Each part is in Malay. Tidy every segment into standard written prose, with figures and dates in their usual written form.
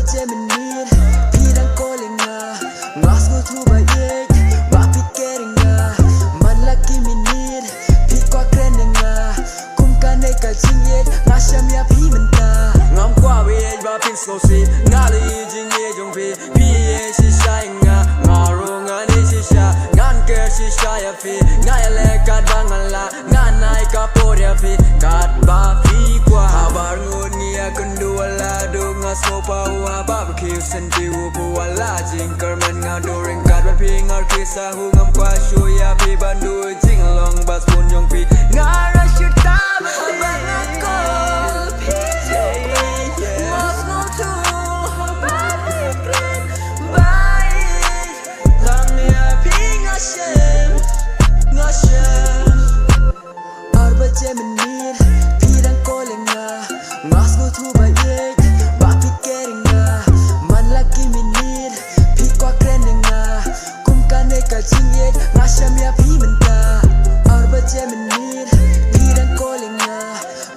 Jemenir Pirang kolenga Ngasgo tu bayek Bapi keringa Man laki minir Pikwa krenenga Kumkane ka jingyek Ngasham ya pi menta Ngam kwa weyek Bapin slosi Ngali jingye jongpi Piye shisha inga Ngaro ngani shisha Nganke shisha ya fi Ngayale kat bangala Nganai ka porya fi Kat ba fi kwa Habar ngut ngia kunduala Dunga smopa hua barbecue Senti upu wala Jingkar men ngadoring kat Bapi ngar kisah hu ngam kwa shuya Pi bandu jinglong bas pun jong pi Ngara syuta Abang akol Pi Mas ngutu Bapi kren Baik Tangnya pi ngashem Ngashem Arba Jemenir Pirang kolenga Ngasgo tu bayek Bapi keringa Man laki minir Pikwa krenenga Kumkane ka jingyek Ngasham ya pi menta Arba Jemenir Pirang kolenga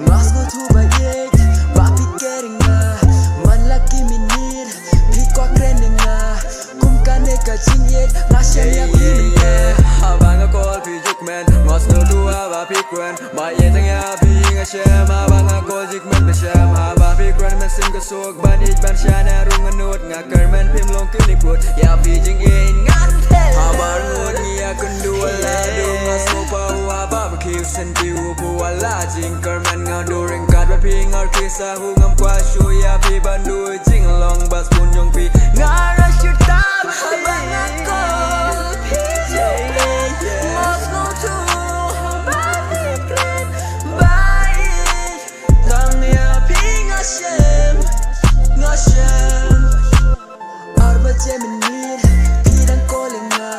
Ngasgo tu bayek Bapi keringa Man laki minir Pikwa krenenga Kumkane ka jingyek Ngasham ya pi menta Abang akol pijuk men Ngasgo dua bapi kren Baye tangya pi ngashem Abang akol jik men beshem Bapi kren men sim kesuk Ban ik ban syana rungan nut Ngakar men pim long kunikut Ya pi jing in ngante Habar ngut ngia kunduala Dunga smopa hua barbecue Senti upu wala Jingkar men ngadoring kat Bapi ngar kisah hu ngam kwa shuya Pi bandu jinglong bas pun jong pi Ngara syuta Abang akol pi Mas ngutu Bapi kren Baik Tangnya pi ngashem Ngashem Arba Jemenir Pirang kolenga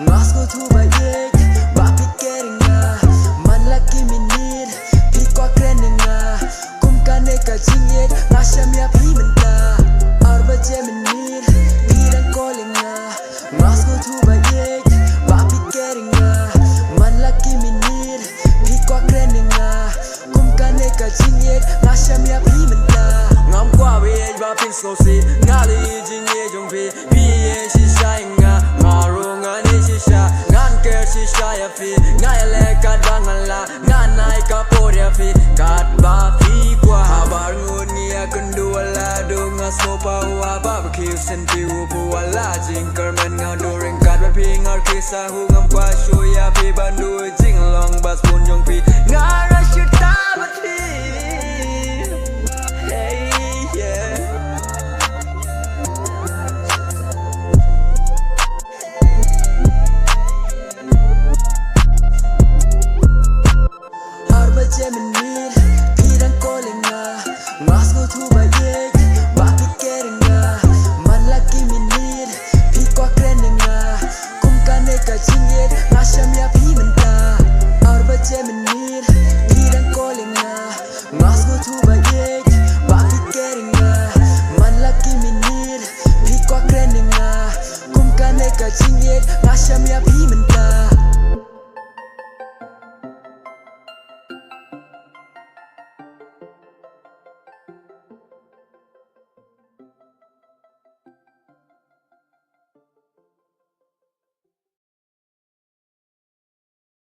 Ngasgo tu bayek Bapi keringa Man laki minir Pikwa krenenga Kumkane ka jingyek Ngasham ya pi menta Arba Jemenir Pirang kolenga Ngasgo tu bayek Bapi keringa Man laki minir Pikwa krenenga Kumkane ka jingyek Ngasham ya pi menta Ngam kwa weyek Bapin slosi Ngali jingye jongpi Piye shisha inga Ngaro ngani shisha Nganke shisha ya fi Ngayale kat bangala Nganai ka porya fi Kat ba fi kwa Habar ngut ngia kunduala Dunga smopa hua barbecue Senti upu wala Jingkar men ngadoring kat Bapi ngar kisah hu ngam kwa shuya Pi bandu jinglong bas pun jong pi Ngara syuta bapi